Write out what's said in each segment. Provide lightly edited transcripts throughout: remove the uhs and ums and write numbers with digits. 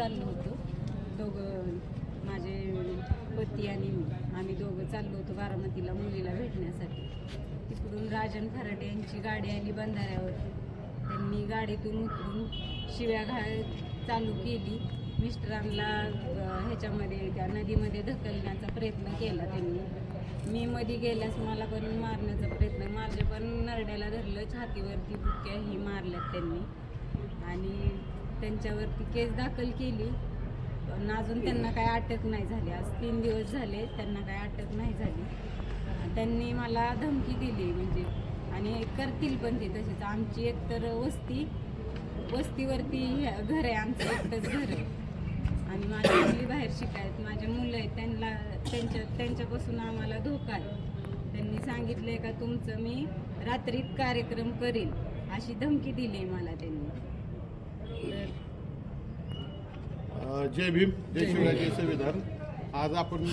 चाललो होतो. दोघं माझे पती आणि मी, आम्ही दोघं चाललो होतो बारामतीला मुलीला भेटण्यासाठी. तिकडून राजन खराटे यांची गाडी आली बंधाऱ्यावरती. त्यांनी गाडीतून उतरून शिव्या चालू केली. मिस्टरांना ह्याच्यामध्ये त्या नदीमध्ये ढकलण्याचा प्रयत्न केला त्यांनी. मी मध्ये गेल्यास मला पण मारण्याचा प्रयत्न, माझ्या पण नरड्याला धरलं, छातीवरती बुक्क्याही मारल्यात त्यांनी आणि त्यांच्यावरती केस दाखल केली. पण अजून त्यांना काय अटक नाही झाली. आज 3 दिवस झाले त्यांना काय अटक नाही झाली. त्यांनी मला धमकी दिली म्हणजे, आणि करतील पण ते तसेच. आमची एकतर वस्तीवरती घर आहे, आमचं एकटंच घर आहे आणि माझ्या मुली बाहेर शिकायत, माझे मुलं आहेत, त्यांच्यापासून आम्हाला धोका आहे. त्यांनी सांगितलंय का तुमचं मी रात्रीत कार्यक्रम करीन अशी धमकी दिली मला त्यांनी. जय भीम, जय शिवराय, जय संविधान. आज आपण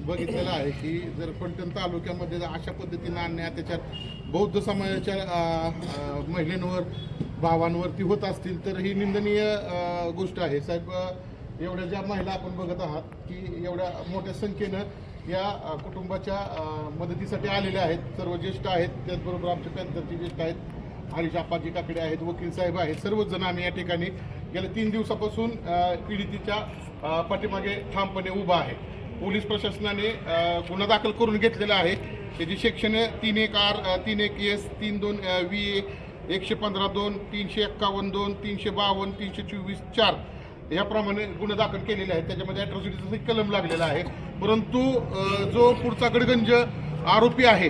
बघितलेलं आहे की जर फलटण तालुक्यामध्ये अशा पद्धतीनं अन्याय अत्याचार बौद्ध समाजाच्या महिलांवर भावांवरती होत असतील तर ही निंदनीय गोष्ट आहे. साहेब, एवढ्या ज्या महिला आपण बघत आहात की एवढ्या मोठ्या संख्येनं या कुटुंबाच्या मदतीसाठी आलेल्या आहेत. सर्व ज्येष्ठ आहेत, त्याचबरोबर आमच्या पॅन्थरचे ज्येष्ठ आहेत, हरीश आप्पाजी काकडे आहेत, वकील साहेब आहेत. सर्वच जण आम्ही या ठिकाणी गेल्या 3 दिवसापासून पीडितेच्या पाठीमागे ठामपणे उभा आहे. पोलीस प्रशासनाने गुन्हा दाखल करून घेतलेला आहे. त्याची सेक्शन 31R, 31S, 32 VA, 115(2), 351(2), 352, 324(4) याप्रमाणे गुन्हे दाखल केलेले आहेत. त्याच्यामध्ये अॅट्रॉसिटीचा कलम लागलेला आहे. परंतु जो पुढचा गडगंज आरोपी आहे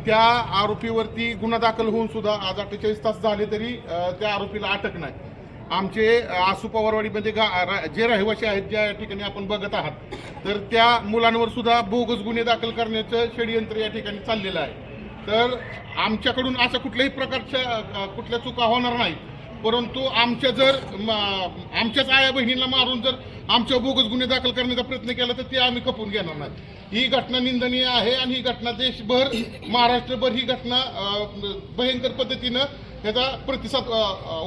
त्या आरोपीवरती गुन्हा दाखल होऊन सुद्धा आज 48 तास झाले तरी त्या आरोपीला अटक नाही. आमचे आसू पवारवाडीमध्ये जे रहिवासी आहेत, ज्या ठिकाणी आपण बघत आहात, तर त्या मुलांवर सुद्धा बोगस गुन्हे दाखल करण्याचं षडयंत्र या ठिकाणी चाललेलं आहे. तर आमच्याकडून अशा कुठल्याही प्रकारच्या कुठल्या चुका होणार नाही. परंतु आमच्याच आया बहिणींना मारून जर आमच्या बोगस गुन्हे दाखल करण्याचा प्रयत्न केला तर ते आम्ही खपून घेणार नाही. ही घटना निंदनीय आहे आणि ही घटना देशभर, महाराष्ट्रभर ही घटना भयंकर पद्धतीनं त्याचा प्रतिसाद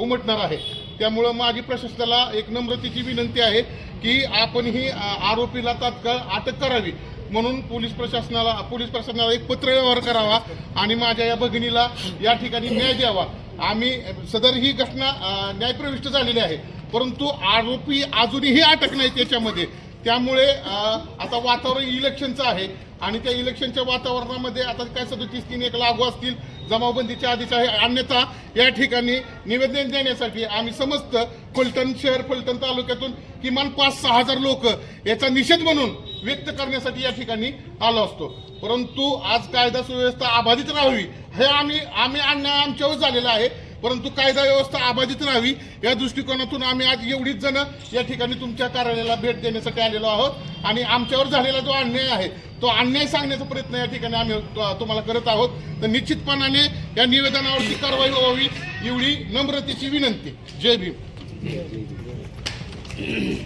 उमटणार आहे. त्यामुळं माझी प्रशासनाला एक नम्रतेची विनंती आहे की आपण ही आरोपीला तात्काळ अटक करावी. म्हणून पोलीस प्रशासनाला एक पत्रव्यवहार करावा आणि माझ्या या भगिनीला या ठिकाणी न्याय द्यावा. आम्ही सदर ही घटना न्यायप्रविष्ट झालेली आहे, परंतु आरोपी अजूनही अटक नाही त्याच्यामध्ये. त्यामुळे आता वातावरण इलेक्शनचं आहे आणि त्या इलेक्शनच्या वातावरणामध्ये आता काय 37(3)(1) लागू असतील, जमावबंदीच्या आधीच आहे. अन्यथा या ठिकाणी निवेदन देण्यासाठी आम्ही समस्त फलटण शहर, फलटण तालुक्यातून किमान 5-6 हजार लोक याचा निषेध म्हणून व्यक्त करण्यासाठी या ठिकाणी आलो असतो. परंतु आज कायदा सुव्यवस्था अबाधित राहावी हे आम्ही अन्याय आमच्यावर झालेला आहे, परंतु कायदा व्यवस्था अबाधित राहावी या दृष्टिकोनातून आम्ही आज एवढीच जण या ठिकाणी तुमच्या कार्यालयाला भेट देण्यासाठी आलेलो आहोत आणि आमच्यावर झालेला जो अन्याय आहे तो अन्याय सांगण्याचा प्रयत्न या ठिकाणी आम्ही तुम्हाला करत आहोत. तर निश्चितपणाने या निवेदनावरती कारवाई व्हावी एवढी नम्रतेची विनंती. जय भीम.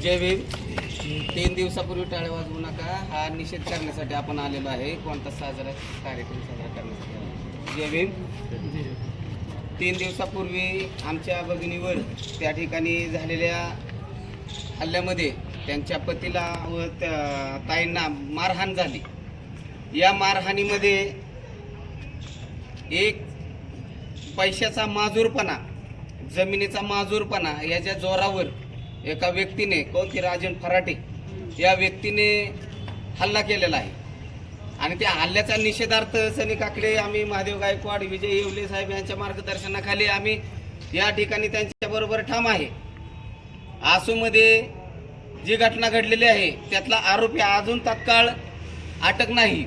जय भीम. 3 दिवसापूर्वी टाळ्या वाजवू नका हा निषेध करण्यासाठी आपण आलेलो आहे. कोणता कार्यक्रम साजरा करण्यासाठी. जय भीम. 3 दिवसापूर्वी आमच्या भगिनीवर त्या ठिकाणी झालेल्या हल्ल्यामध्ये त्यांच्या पतीला व ताईंना मारहाण झाली. या मारहाणीमध्ये एक पैशाचा माजूरपणा, जमिनीचा माजूरपणा याच्या जोरावर एका व्यक्तीने, कोणती राजन खराटे या व्यक्तीने हल्ला केलेला आहे. आणि त्या हल्ल्याचा निषेधार्थ सनी काकडे, आम्ही महादेव गायकवाड, विजय येवले साहेब यांच्या मार्गदर्शनाखाली आम्ही या ठिकाणी त्यांच्याबरोबर ठाम आहे. आसूमध्ये जी घटना घडलेली आहे त्यातला आरोपी अजून तात्काळ अटक नाही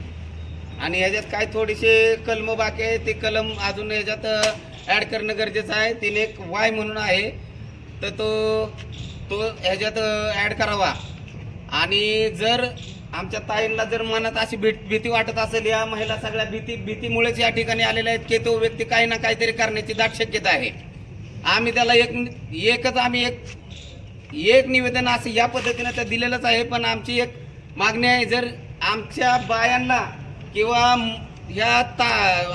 आणि ह्याच्यात काय थोडेसे कलम बाकी आहे. ते कलम अजून ह्याच्यात ॲड करणं गरजेचं आहे. 3(1) वाय म्हणून आहे, तर तो ह्याच्यात ॲड करावा. आणि जर आमच्या ताईंना जर मनात अशी भीती वाटत असेल, या महिला सगळ्या भीतीमुळेच या ठिकाणी आलेल्या आहेत की तो व्यक्ती काही ना काहीतरी करण्याची दाट शक्यता आहे. आम्ही त्याला एक निवेदन असं या पद्धतीनं तर दिलेलंच आहे. पण आमची एक मागणी आहे, जर आमच्या बायांना किंवा ह्या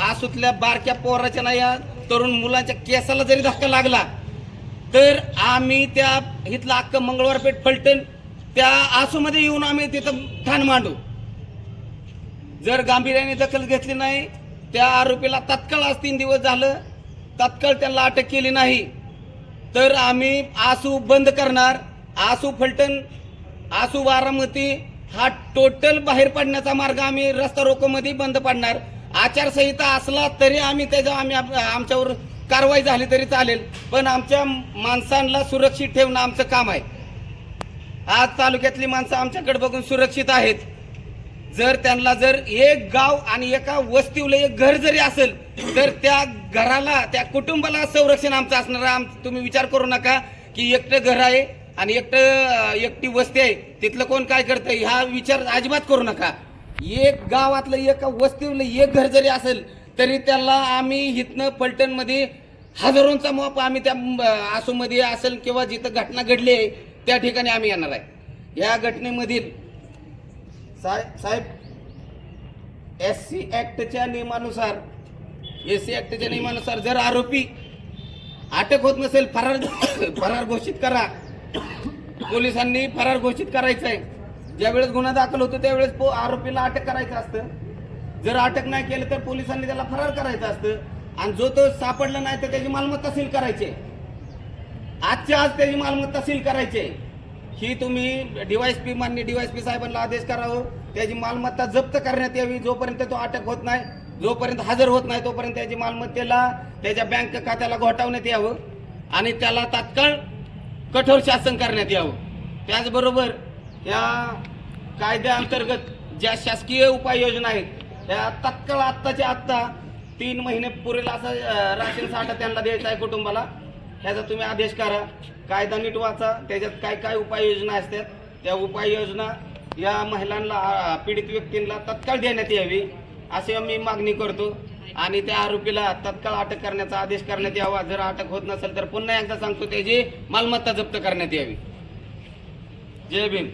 आसूतल्या बारक्या पोराच्या ना या तरुण मुलांच्या केसाला जरी धक्का लागला तर आम्ही त्या इथला अख्खं मंगळवारपेठ फलटण त्या आसूमध्ये येऊन आम्ही तिथं ठाण मांडू. जर गांभीर्याने दखल घेतली नाही, त्या आरोपीला तात्काळ आज 3 दिवस झालं तात्काळ त्यांना अटक केली नाही, तर आम्ही आसू बंद करणार. आसू फलटण, आसू बारामती हा टोटल बाहेर पडण्याचा मार्ग आम्ही रस्ता रोकोमध्ये बंद पाडणार. आचारसंहिता असला तरी आम्ही आमच्यावर कारवाई झाली तरी चालेल, पण आमच्या माणसांना सुरक्षित ठेवणं आमचं काम आहे. आज तालुक्यातली माणसं आमच्याकडे बघून सुरक्षित आहेत. जर त्यांना जर एक गाव आणि एका वस्तीला एक घर जरी असेल तर त्या घराला, त्या कुटुंबाला संरक्षण आमचं असणार आहे. तुम्ही विचार करू नका की एकटं घर आहे आणि एकटी वस्ती आहे, तिथलं कोण काय करतंय ह्या विचार अजिबात करू नका. एक गावातलं एका वस्तीला एक घर जरी असेल तरी त्याला आम्ही इथनं फलटणमध्ये हजारोंचा मॉप आम्ही त्या आसूमध्ये असेल किंवा जिथं घटना घडली आहे त्या ठिकाणी आम्ही येणार आहे. या घटनेमधील साहेब SC ऍक्टच्या नियमानुसार जर आरोपी अटक होत नसेल, फरार घोषित करा. पोलिसांनी फरार घोषित करायचं आहे. ज्यावेळेस गुन्हा दाखल होतो त्यावेळेस आरोपीला अटक करायचं असतं. जर अटक नाही केलं तर पोलिसांनी त्याला फरार करायचं असतं. आणि जो तो सापडला नाही तर त्याची मालमत्ता सील करायची. आजच्या आज त्याची मालमत्ता सील करायची. ही तुम्ही माननीय DYSP साहेबांना आदेश करावं. त्याची मालमत्ता जप्त करण्यात यावी. जोपर्यंत तो अटक होत नाही, जोपर्यंत हजर होत नाही, तोपर्यंत त्याची मालमत्तेला त्याच्या बँक खात्याला घोटावण्यात यावं आणि त्याला तात्काळ कठोर शासन करण्यात यावं. त्याचबरोबर या कायद्याअंतर्गत ज्या शासकीय उपाययोजना आहेत त्या तात्काळ आत्ताच्या आत्ता 3 महिने पुरेल असं राशन साठा त्यांना द्यायचा आहे कुटुंबाला. ह्याचा तुम्ही आदेश करा. कायदा नीट वाचा. त्याच्यात काय काय उपाययोजना असतात त्या उपाययोजना या महिलांना, पीडित व्यक्तींना तात्काळ देण्यात यावी अशी मी मागणी करतो. आणि त्या आरोपीला तात्काळ अटक करण्याचा आदेश करण्यात यावा. जर अटक होत नसेल तर पुन्हा एकदा सांगतो त्याची मालमत्ता जप्त करण्यात यावी. जय भीम.